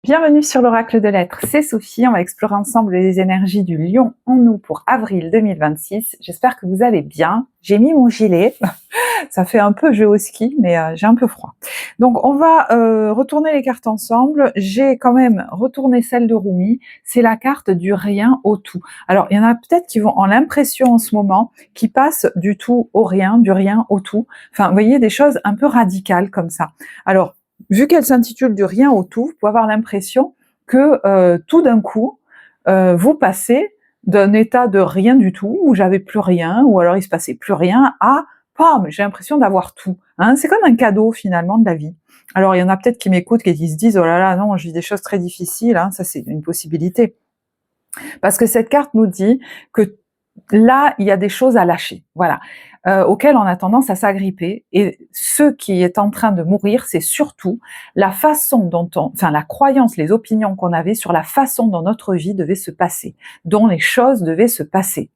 Bienvenue sur l'Oracle de l'Être, c'est Sophie, on va explorer ensemble les énergies du Lion en nous pour avril 2026. J'espère que vous allez bien. J'ai mis mon gilet, ça fait un peu jeu au ski, mais j'ai un peu froid. Donc on va retourner les cartes ensemble. J'ai quand même retourné celle de Rumi, c'est la carte du rien au tout. Alors il y en a peut-être qui ont l'impression en ce moment, qui passent du tout au rien, du rien au tout. Enfin, vous voyez, des choses un peu radicales comme ça. Alors, vu qu'elle s'intitule du rien au tout, vous pouvez avoir l'impression que tout d'un coup, vous passez d'un état de rien du tout, où j'avais plus rien, ou alors il se passait plus rien, à pam, j'ai l'impression d'avoir tout. Hein, c'est comme un cadeau finalement de la vie. Alors il y en a peut-être qui m'écoutent et qui se disent oh là là non, je vis des choses très difficiles. Hein, ça c'est une possibilité. Parce que cette carte nous dit que là, il y a des choses à lâcher, voilà, auxquelles on a tendance à s'agripper. Et ce qui est en train de mourir, c'est surtout la façon dont la croyance, les opinions qu'on avait sur la façon dont notre vie devait se passer, dont les choses devaient se passer.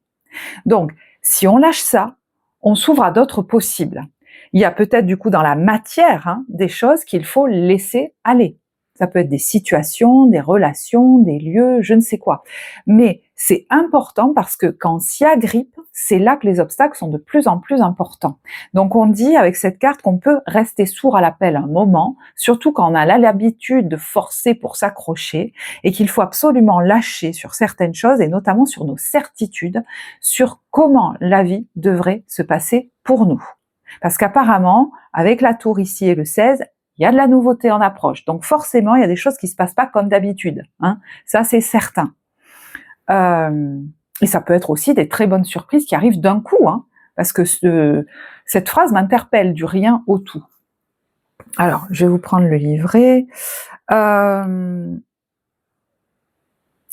Donc, si on lâche ça, on s'ouvre à d'autres possibles. Il y a peut-être du coup dans la matière des choses qu'il faut laisser aller. Ça peut être des situations, des relations, des lieux, je ne sais quoi. Mais c'est important parce que quand on s'y agrippe, c'est là que les obstacles sont de plus en plus importants. Donc on dit avec cette carte qu'on peut rester sourd à l'appel un moment, surtout quand on a l'habitude de forcer pour s'accrocher, et qu'il faut absolument lâcher sur certaines choses, et notamment sur nos certitudes, sur comment la vie devrait se passer pour nous. Parce qu'apparemment, avec la tour ici et le 16, il y a de la nouveauté en approche. Donc forcément, il y a des choses qui ne se passent pas comme d'habitude. Hein. Ça, c'est certain. Et ça peut être aussi des très bonnes surprises qui arrivent d'un coup. Hein, parce que cette phrase m'interpelle, du rien au tout. Alors, je vais vous prendre le livret.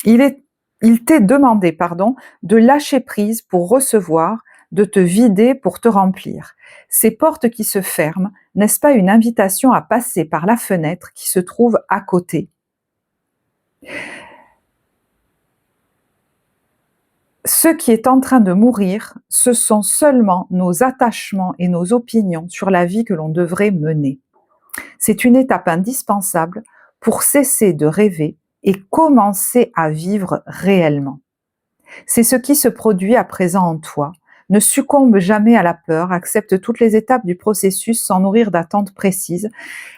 Il t'est demandé, de lâcher prise pour recevoir, de te vider pour te remplir. Ces portes qui se ferment, n'est-ce pas une invitation à passer par la fenêtre qui se trouve à côté? Ce qui est en train de mourir, ce sont seulement nos attachements et nos opinions sur la vie que l'on devrait mener. C'est une étape indispensable pour cesser de rêver et commencer à vivre réellement. C'est ce qui se produit à présent en toi. Ne succombe jamais à la peur, accepte toutes les étapes du processus sans nourrir d'attentes précises.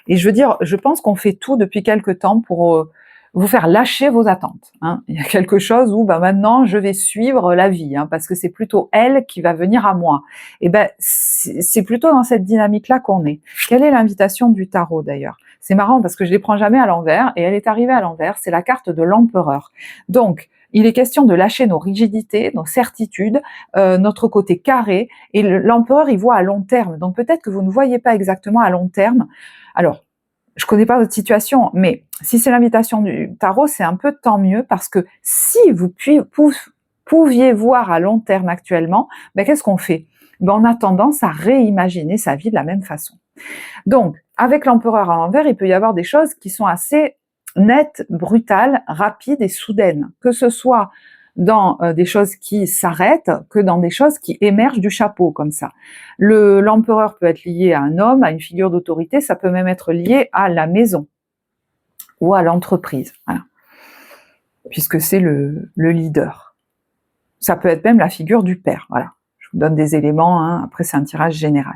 Et je veux dire, je pense qu'on fait tout depuis quelque temps pour vous faire lâcher vos attentes. Hein. Il y a quelque chose où maintenant je vais suivre la vie, parce que c'est plutôt elle qui va venir à moi. Et c'est plutôt dans cette dynamique-là qu'on est. Quelle est l'invitation du tarot d'ailleurs? C'est marrant parce que je ne les prends jamais à l'envers, et elle est arrivée à l'envers, c'est la carte de l'empereur. Donc, il est question de lâcher nos rigidités, nos certitudes, notre côté carré, et l'empereur, il voit à long terme. Donc peut-être que vous ne voyez pas exactement à long terme. Alors, je connais pas votre situation, mais si c'est l'invitation du tarot, c'est un peu tant mieux, parce que si vous pouviez voir à long terme actuellement, qu'est-ce qu'on fait? On a tendance à réimaginer sa vie de la même façon. Donc, avec l'empereur à l'envers, il peut y avoir des choses qui sont assez nettes, brutales, rapides et soudaines, que ce soit dans des choses qui s'arrêtent que dans des choses qui émergent du chapeau comme ça. L'empereur peut être lié à un homme, à une figure d'autorité, ça peut même être lié à la maison ou à l'entreprise, voilà. Puisque c'est le leader. Ça peut être même la figure du père, voilà. Je vous donne des éléments, après c'est un tirage général.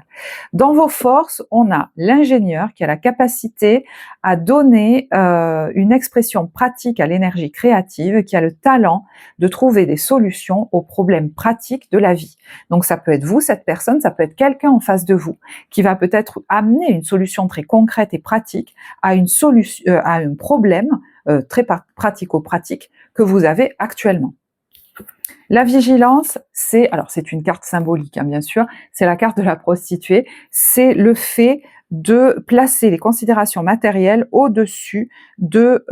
Dans vos forces, on a l'ingénieur qui a la capacité à donner une expression pratique à l'énergie créative, qui a le talent de trouver des solutions aux problèmes pratiques de la vie. Donc ça peut être vous, cette personne, ça peut être quelqu'un en face de vous, qui va peut-être amener une solution très concrète et pratique à un problème très pratico-pratique que vous avez actuellement. La vigilance, c'est une carte symbolique, bien sûr, c'est la carte de la prostituée, c'est le fait de placer les considérations matérielles au-dessus de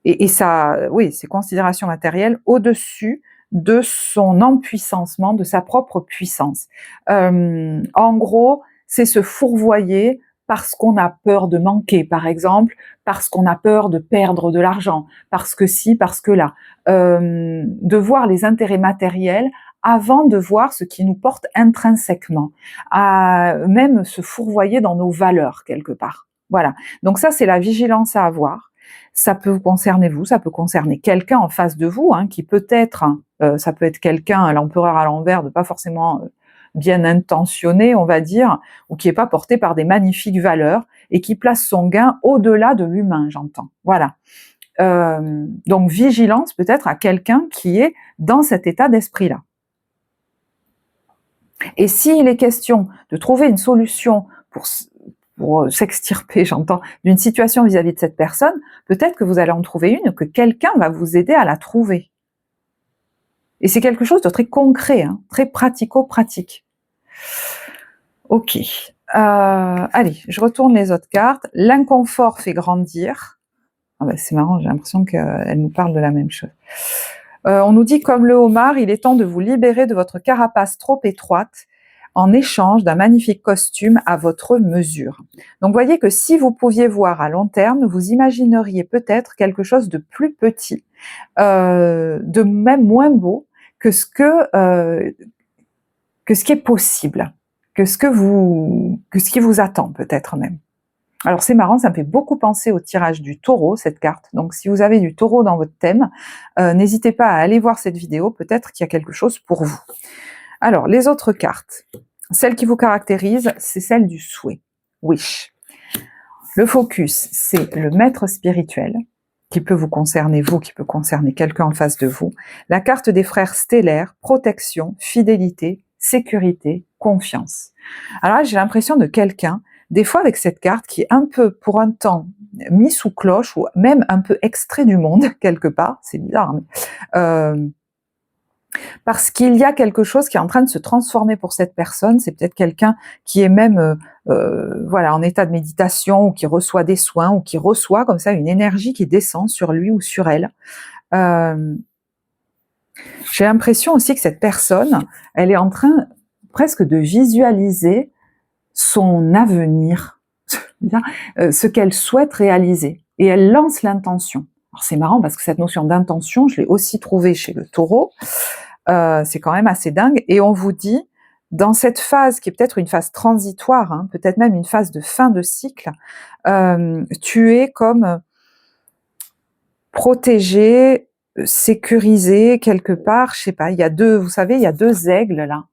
ces considérations matérielles au-dessus de son empuissancement, de sa propre puissance. En gros, c'est se fourvoyer parce qu'on a peur de manquer, par exemple, parce qu'on a peur de perdre de l'argent, parce que si, parce que là. De voir les intérêts matériels avant de voir ce qui nous porte intrinsèquement, à même se fourvoyer dans nos valeurs quelque part. Voilà. Donc ça, c'est la vigilance à avoir. Ça peut vous concerner vous, ça peut concerner quelqu'un en face de vous, qui peut-être, ça peut être quelqu'un, l'empereur à l'envers, de pas forcément bien intentionné, on va dire, ou qui est pas porté par des magnifiques valeurs et qui place son gain au-delà de l'humain, j'entends. Voilà. Donc vigilance peut-être à quelqu'un qui est dans cet état d'esprit-là. Et s'il est question de trouver une solution pour s'extirper, j'entends, d'une situation vis-à-vis de cette personne, peut-être que vous allez en trouver une, que quelqu'un va vous aider à la trouver. Et c'est quelque chose de très concret, très pratico-pratique. Ok. Allez, je retourne les autres cartes. L'inconfort fait grandir. Ah ben, c'est marrant, j'ai l'impression qu'elle nous parle de la même chose. On nous dit, comme le homard, il est temps de vous libérer de votre carapace trop étroite en échange d'un magnifique costume à votre mesure. Donc, voyez que si vous pouviez voir à long terme, vous imagineriez peut-être quelque chose de plus petit, de même moins beau que ce qui est possible, que ce qui vous attend peut-être même. Alors c'est marrant, ça me fait beaucoup penser au tirage du taureau, cette carte. Donc si vous avez du taureau dans votre thème, n'hésitez pas à aller voir cette vidéo, peut-être qu'il y a quelque chose pour vous. Alors les autres cartes, celle qui vous caractérise, c'est celle du souhait, wish. Le focus, c'est le maître spirituel, qui peut vous concerner vous, qui peut concerner quelqu'un en face de vous. La carte des frères stellaires, protection, fidélité, sécurité, confiance. Alors là, j'ai l'impression de quelqu'un, des fois avec cette carte, qui est un peu, pour un temps, mis sous cloche, ou même un peu extrait du monde, quelque part, c'est bizarre, mais parce qu'il y a quelque chose qui est en train de se transformer pour cette personne. C'est peut-être quelqu'un qui est même voilà, en état de méditation, ou qui reçoit des soins, ou qui reçoit comme ça une énergie qui descend sur lui ou sur elle. J'ai l'impression aussi que cette personne, elle est en train presque de visualiser son avenir, ce qu'elle souhaite réaliser. Et elle lance l'intention. Alors c'est marrant parce que cette notion d'intention, je l'ai aussi trouvée chez le taureau. C'est quand même assez dingue. Et on vous dit, dans cette phase qui est peut-être une phase transitoire, peut-être même une phase de fin de cycle, tu es comme protégé, sécurisé quelque part. Je sais pas. Il y a vous savez, il y a deux aigles là.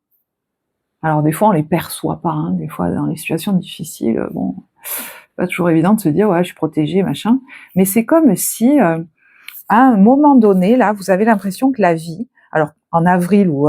Alors des fois on les perçoit pas. Des fois dans les situations difficiles, bon, c'est pas toujours évident de se dire ouais, je suis protégé, machin. Mais c'est comme si à un moment donné, là, vous avez l'impression que la vie, alors en avril ou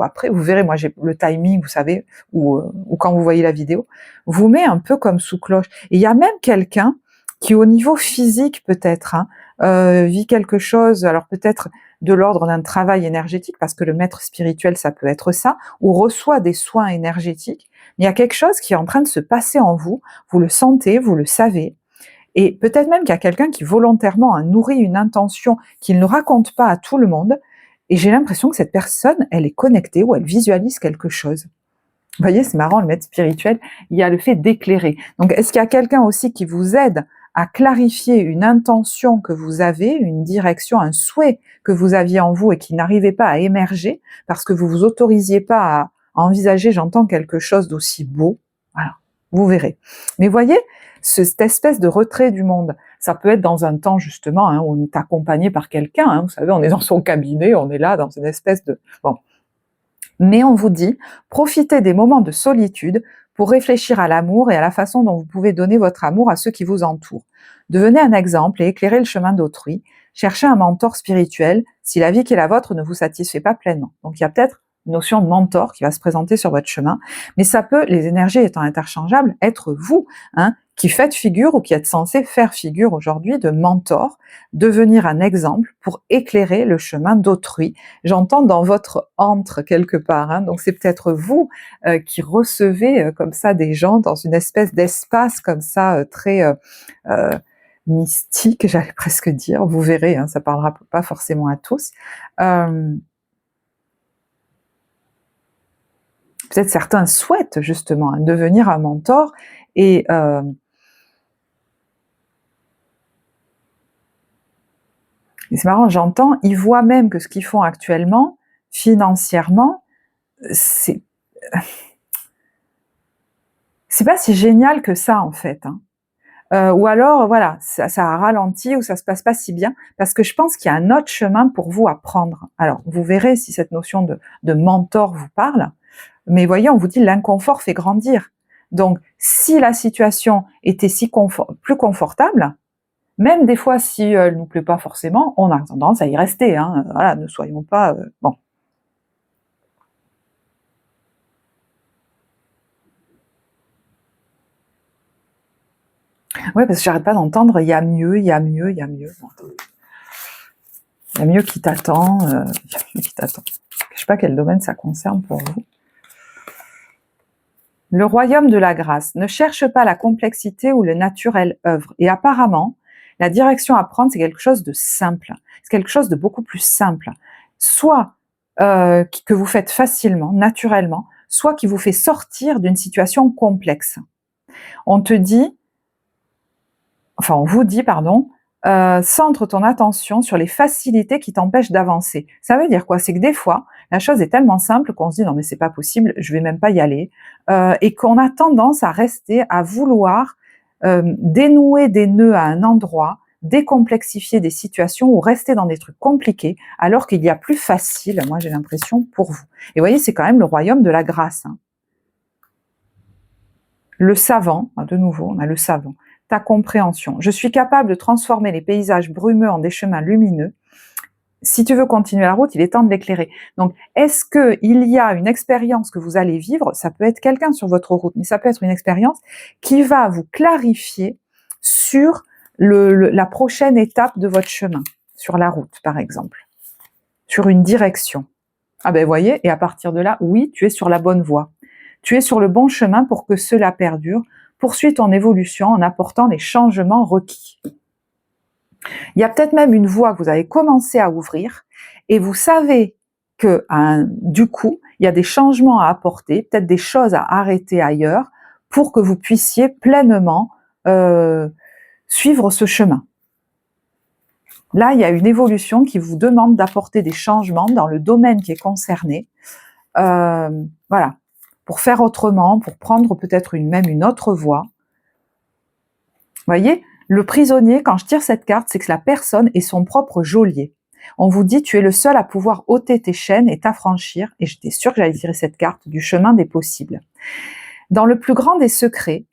après, vous verrez, moi j'ai le timing, vous savez, ou quand vous voyez la vidéo, vous met un peu comme sous cloche. Et il y a même quelqu'un qui, au niveau physique peut-être, vit quelque chose, alors peut-être de l'ordre d'un travail énergétique, parce que le maître spirituel, ça peut être ça, ou reçoit des soins énergétiques, mais il y a quelque chose qui est en train de se passer en vous, vous le sentez, vous le savez, et peut-être même qu'il y a quelqu'un qui volontairement a nourri une intention qu'il ne raconte pas à tout le monde, et j'ai l'impression que cette personne, elle est connectée ou elle visualise quelque chose. Vous voyez, c'est marrant, le maître spirituel, il y a le fait d'éclairer. Donc, est-ce qu'il y a quelqu'un aussi qui vous aide à clarifier une intention que vous avez, une direction, un souhait que vous aviez en vous et qui n'arrivait pas à émerger parce que vous vous autorisiez pas à envisager, j'entends, quelque chose d'aussi beau. Voilà, vous verrez. Mais voyez, cette espèce de retrait du monde, ça peut être dans un temps justement où on est accompagné par quelqu'un, vous savez, on est dans son cabinet, on est là dans une espèce de... Bon. Mais on vous dit, profitez des moments de solitude pour réfléchir à l'amour et à la façon dont vous pouvez donner votre amour à ceux qui vous entourent. Devenez un exemple et éclairez le chemin d'autrui. Cherchez un mentor spirituel si la vie qui est la vôtre ne vous satisfait pas pleinement. Donc il y a peut-être une notion de mentor qui va se présenter sur votre chemin, mais ça peut, les énergies étant interchangeables, être vous, qui faites figure ou qui êtes censé faire figure aujourd'hui de mentor, devenir un exemple pour éclairer le chemin d'autrui. J'entends dans votre antre quelque part, donc c'est peut-être vous qui recevez comme ça des gens dans une espèce d'espace comme ça très mystique, j'allais presque dire, vous verrez, ça parlera pas forcément à tous. Peut-être certains souhaitent justement devenir un mentor et c'est marrant, j'entends, ils voient même que ce qu'ils font actuellement, financièrement, c'est pas si génial que ça en fait. ou alors, voilà, ça a ralenti ou ça se passe pas si bien, parce que je pense qu'il y a un autre chemin pour vous à prendre. Alors, vous verrez si cette notion de mentor vous parle, mais voyez, on vous dit l'inconfort fait grandir. Donc, si la situation était plus confortable, même des fois si elle nous plaît pas forcément, on a tendance à y rester. Hein. Voilà, ne soyons pas bon. Ouais, parce que j'arrête pas d'entendre, il y a mieux, il y a mieux, il y a mieux. Bon, il y a mieux qui t'attend, il y a mieux qui t'attend. Je sais pas quel domaine ça concerne pour vous. Le royaume de la grâce ne cherche pas la complexité où le naturel œuvre. Et apparemment, la direction à prendre, c'est quelque chose de simple. C'est quelque chose de beaucoup plus simple. Soit que vous faites facilement, naturellement, soit qui vous fait sortir d'une situation complexe. On te dit, enfin on vous dit, pardon, centre ton attention sur les facilités qui t'empêchent d'avancer. Ça veut dire quoi? C'est que des fois, la chose est tellement simple qu'on se dit non mais c'est pas possible, je vais même pas y aller, et qu'on a tendance à rester, à vouloir dénouer des nœuds à un endroit, décomplexifier des situations ou rester dans des trucs compliqués, alors qu'il y a plus facile, moi j'ai l'impression, pour vous. Et vous voyez, c'est quand même le royaume de la grâce. Hein. Le savant, de nouveau, on a le savant. Ta compréhension. Je suis capable de transformer les paysages brumeux en des chemins lumineux. Si tu veux continuer la route, il est temps de l'éclairer. Donc, est-ce qu'il y a une expérience que vous allez vivre? Ça peut être quelqu'un sur votre route, mais ça peut être une expérience qui va vous clarifier sur la prochaine étape de votre chemin, sur la route, par exemple, sur une direction. Ah ben, voyez, et à partir de là, oui, tu es sur la bonne voie. Tu es sur le bon chemin pour que cela perdure. Poursuis ton évolution en apportant les changements requis. Il y a peut-être même une voie que vous avez commencé à ouvrir et vous savez que du coup, il y a des changements à apporter, peut-être des choses à arrêter ailleurs pour que vous puissiez pleinement suivre ce chemin. Là, il y a une évolution qui vous demande d'apporter des changements dans le domaine qui est concerné. Voilà. Pour faire autrement, pour prendre peut-être même une autre voie. Vous voyez, le prisonnier, quand je tire cette carte, c'est que la personne est son propre geôlier. On vous dit, tu es le seul à pouvoir ôter tes chaînes et t'affranchir, et j'étais sûre que j'allais tirer cette carte, du chemin des possibles. Dans le plus grand des secrets,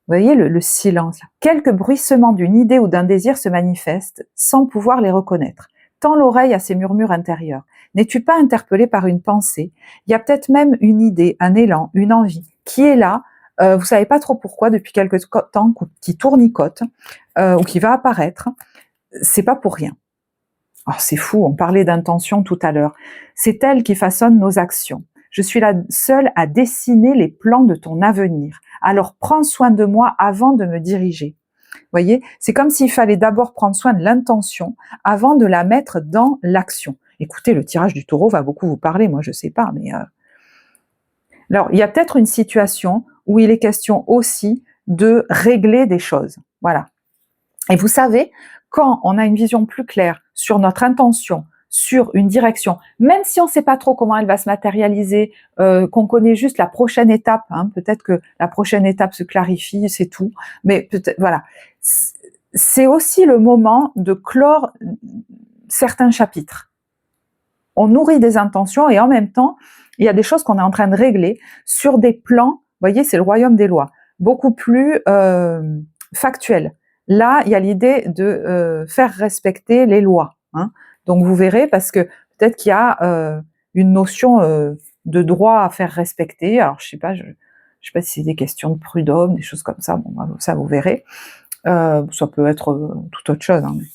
vous voyez le silence, quelques bruissements d'une idée ou d'un désir se manifestent sans pouvoir les reconnaître. Tends l'oreille à ces murmures intérieurs. N'es-tu pas interpellé par une pensée? Il y a peut-être même une idée, un élan, une envie qui est là, vous savez pas trop pourquoi, depuis quelque temps, qui tournicote, ou qui va apparaître. C'est pas pour rien. Alors c'est fou, on parlait d'intention tout à l'heure. C'est elle qui façonne nos actions. Je suis la seule à dessiner les plans de ton avenir. Alors prends soin de moi avant de me diriger. Vous voyez, c'est comme s'il fallait d'abord prendre soin de l'intention avant de la mettre dans l'action. Écoutez, le tirage du taureau va beaucoup vous parler, moi je sais pas, mais... Alors, il y a peut-être une situation où il est question aussi de régler des choses. Voilà. Et vous savez, quand on a une vision plus claire sur notre intention, sur une direction, même si on ne sait pas trop comment elle va se matérialiser, qu'on connaît juste la prochaine étape, hein, peut-être que la prochaine étape se clarifie, c'est tout, mais peut-être, voilà. C'est aussi le moment de clore certains chapitres. On nourrit des intentions et en même temps, il y a des choses qu'on est en train de régler sur des plans, vous voyez, c'est le royaume des lois, beaucoup plus factuels. Là, il y a l'idée de faire respecter les lois. Hein. Donc vous verrez, parce que peut-être qu'il y a une notion de droit à faire respecter. Alors je sais pas si c'est des questions de prud'homme, des choses comme ça. Bon, ça vous verrez. Ça peut être toute autre chose. Hein, mais...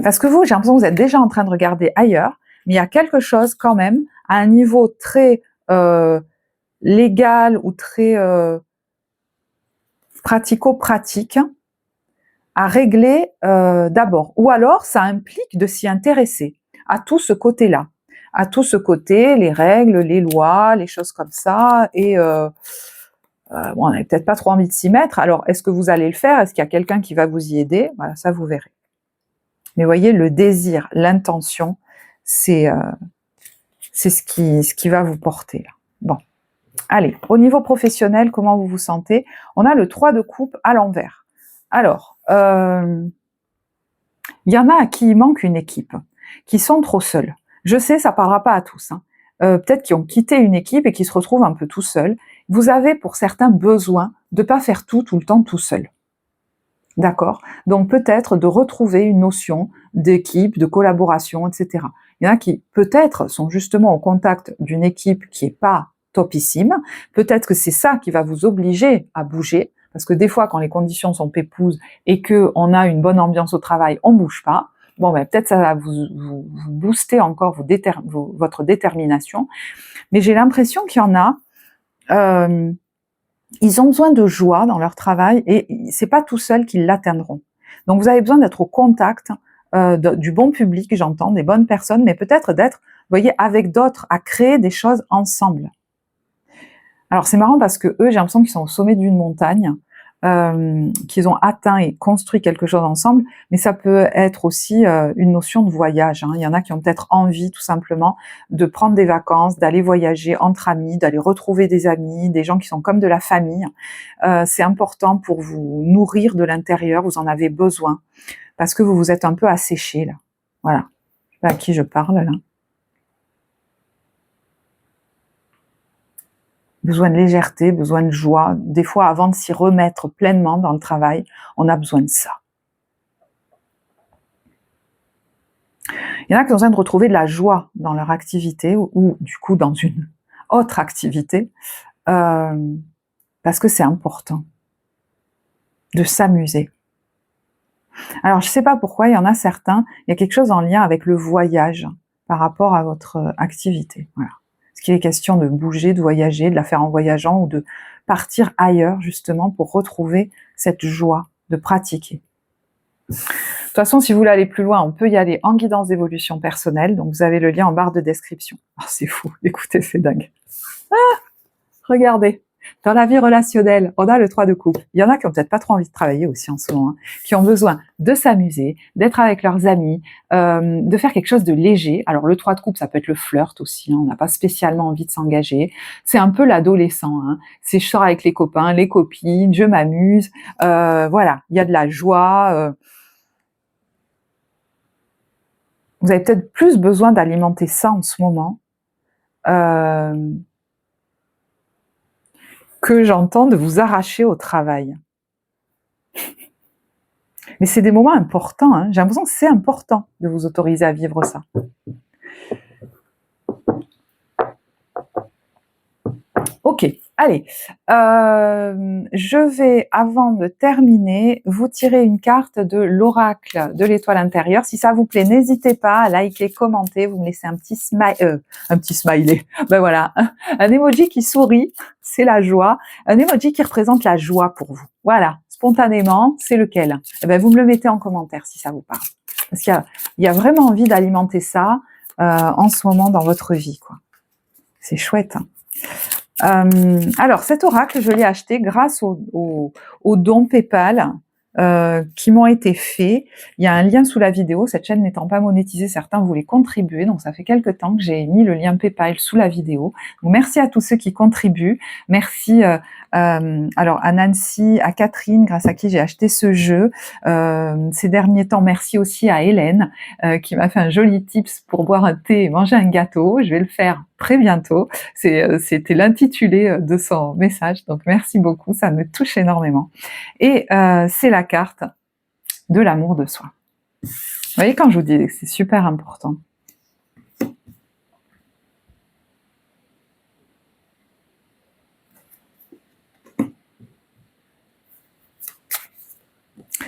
Parce que vous, j'ai l'impression que vous êtes déjà en train de regarder ailleurs, mais il y a quelque chose quand même à un niveau très légal ou très pratico-pratique à régler d'abord. Ou alors, ça implique de s'y intéresser à tout ce côté-là, à tout ce côté, les règles, les lois, les choses comme ça, et bon, on n'avait peut-être pas trop envie de s'y mettre. Alors, est-ce que vous allez le faire? Est-ce qu'il y a quelqu'un qui va vous y aider? Voilà, ça vous verrez. Mais vous voyez, le désir, l'intention, c'est ce qui va vous porter là. Bon, Allez, au niveau professionnel, comment vous vous sentez? On a le 3 de coupe à l'envers. Alors, il y en a à qui il manque une équipe, qui sont trop seuls. Je sais, ça parlera pas à tous, hein. Peut-être qui ont quitté une équipe et qui se retrouvent un peu tout seuls. Vous avez pour certains besoin de pas faire tout le temps tout seul. D'accord? Donc peut-être de retrouver une notion d'équipe, de collaboration, etc. Il y en a qui peut-être sont justement au contact d'une équipe qui est pas topissime. Peut-être que c'est ça qui va vous obliger à bouger, parce que des fois quand les conditions sont pépouses et que on a une bonne ambiance au travail, on bouge pas. Bon ben peut-être ça va vous booster encore votre détermination. Mais j'ai l'impression qu'il y en a. Ils ont besoin de joie dans leur travail et c'est pas tout seul qu'ils l'atteindront. Donc vous avez besoin d'être au contact du bon public, j'entends, des bonnes personnes, mais peut-être d'être, vous voyez, avec d'autres, à créer des choses ensemble. Alors c'est marrant parce que eux, j'ai l'impression qu'ils sont au sommet d'une montagne, qu'ils ont atteint et construit quelque chose ensemble, mais ça peut être aussi une notion de voyage, hein. Il y en a qui ont peut-être envie tout simplement de prendre des vacances, d'aller voyager entre amis, d'aller retrouver des amis, des gens qui sont comme de la famille. C'est important pour vous nourrir de l'intérieur, vous en avez besoin, parce que vous vous êtes un peu asséché là. Voilà. Je sais pas à qui je parle là. Besoin de légèreté, besoin de joie. Des fois, avant de s'y remettre pleinement dans le travail, on a besoin de ça. Il y en a qui ont besoin de retrouver de la joie dans leur activité ou du coup dans une autre activité, parce que c'est important de s'amuser. Alors, je ne sais pas pourquoi, il y en a certains, il y a quelque chose en lien avec le voyage par rapport à votre activité. Voilà. Est-ce qu'il est question de bouger, de voyager, de la faire en voyageant ou de partir ailleurs justement pour retrouver cette joie de pratiquer. De toute façon, si vous voulez aller plus loin, on peut y aller en guidance d'évolution personnelle. Donc vous avez le lien en barre de description. Oh, c'est fou, écoutez, c'est dingue. Ah, regardez. Dans la vie relationnelle, on a le 3 de coupe. Il y en a qui ont peut-être pas trop envie de travailler aussi en ce moment, hein, qui ont besoin de s'amuser, d'être avec leurs amis, de faire quelque chose de léger. Alors le 3 de coupe, ça peut être le flirt aussi, hein, on n'a pas spécialement envie de s'engager. C'est un peu l'adolescent, hein. C'est je sors avec les copains, les copines, je m'amuse. Voilà, il y a de la joie. Vous avez peut-être plus besoin d'alimenter ça en ce moment. Que j'entends de vous arracher au travail. Mais c'est des moments importants, hein. J'ai l'impression que c'est important de vous autoriser à vivre ça. Ok, allez. Je vais, avant de terminer, vous tirer une carte de l'oracle de l'étoile intérieure. Si ça vous plaît, n'hésitez pas à liker, commenter, vous me laissez un petit smiley. Ben voilà, un emoji qui sourit, c'est la joie. Un emoji qui représente la joie pour vous. Voilà, spontanément, c'est lequel? Eh ben, vous me le mettez en commentaire si ça vous parle. Parce qu'il y a vraiment envie d'alimenter ça en ce moment dans votre vie, quoi. C'est chouette, hein. Alors, cet oracle, je l'ai acheté grâce aux dons PayPal qui m'ont été faits. Il y a un lien sous la vidéo. Cette chaîne n'étant pas monétisée, certains voulaient contribuer. Donc, ça fait quelques temps que j'ai mis le lien PayPal sous la vidéo. Donc, merci à tous ceux qui contribuent. Merci alors à Nancy, à Catherine, grâce à qui j'ai acheté ce jeu. Ces derniers temps, merci aussi à Hélène qui m'a fait un joli tips pour boire un thé et manger un gâteau. Je vais le faire très bientôt. C'était l'intitulé de son message. Donc, merci beaucoup. Ça me touche énormément. Et c'est la carte de l'amour de soi. Vous voyez, quand je vous dis que c'est super important.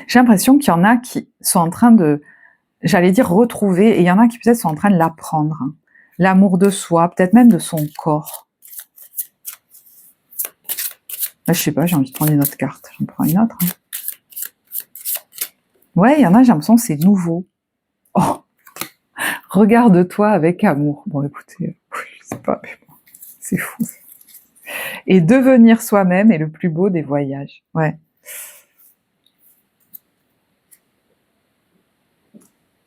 J'ai l'impression qu'il y en a qui sont en train de, j'allais dire, retrouver, et il y en a qui peut-être sont en train de l'apprendre. Hein. L'amour de soi, peut-être même de son corps. Là, je sais pas, j'ai envie de prendre une autre carte. J'en prends une autre. Hein. Ouais, il y en a, j'ai l'impression que c'est nouveau. Oh, regarde-toi avec amour. Bon, écoutez, je sais pas, mais bon, c'est fou. Et devenir soi-même est le plus beau des voyages. Ouais.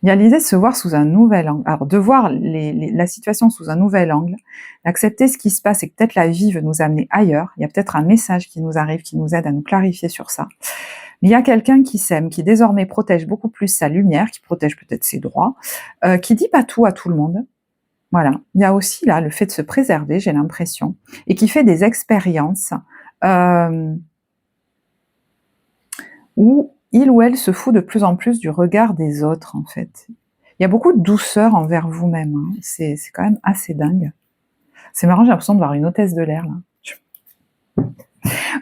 Il y a l'idée de se voir sous un nouvel angle. Alors, de voir la situation sous un nouvel angle, d'accepter ce qui se passe et que peut-être la vie veut nous amener ailleurs. Il y a peut-être un message qui nous arrive, qui nous aide à nous clarifier sur ça. Mais il y a quelqu'un qui s'aime, qui désormais protège beaucoup plus sa lumière, qui protège peut-être ses droits, qui dit pas tout à tout le monde. Voilà. Il y a aussi là le fait de se préserver, j'ai l'impression, et qui fait des expériences où il ou elle se fout de plus en plus du regard des autres, en fait. Il y a beaucoup de douceur envers vous-même. Hein. C'est quand même assez dingue. C'est marrant, j'ai l'impression de voir une hôtesse de l'air, là.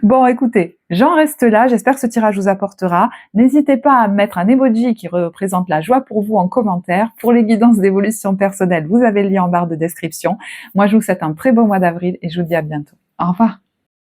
Bon, écoutez, j'en reste là. J'espère que ce tirage vous apportera. N'hésitez pas à mettre un emoji qui représente la joie pour vous en commentaire. Pour les guidances d'évolution personnelle, vous avez le lien en barre de description. Moi, je vous souhaite un très beau mois d'avril et je vous dis à bientôt. Au revoir.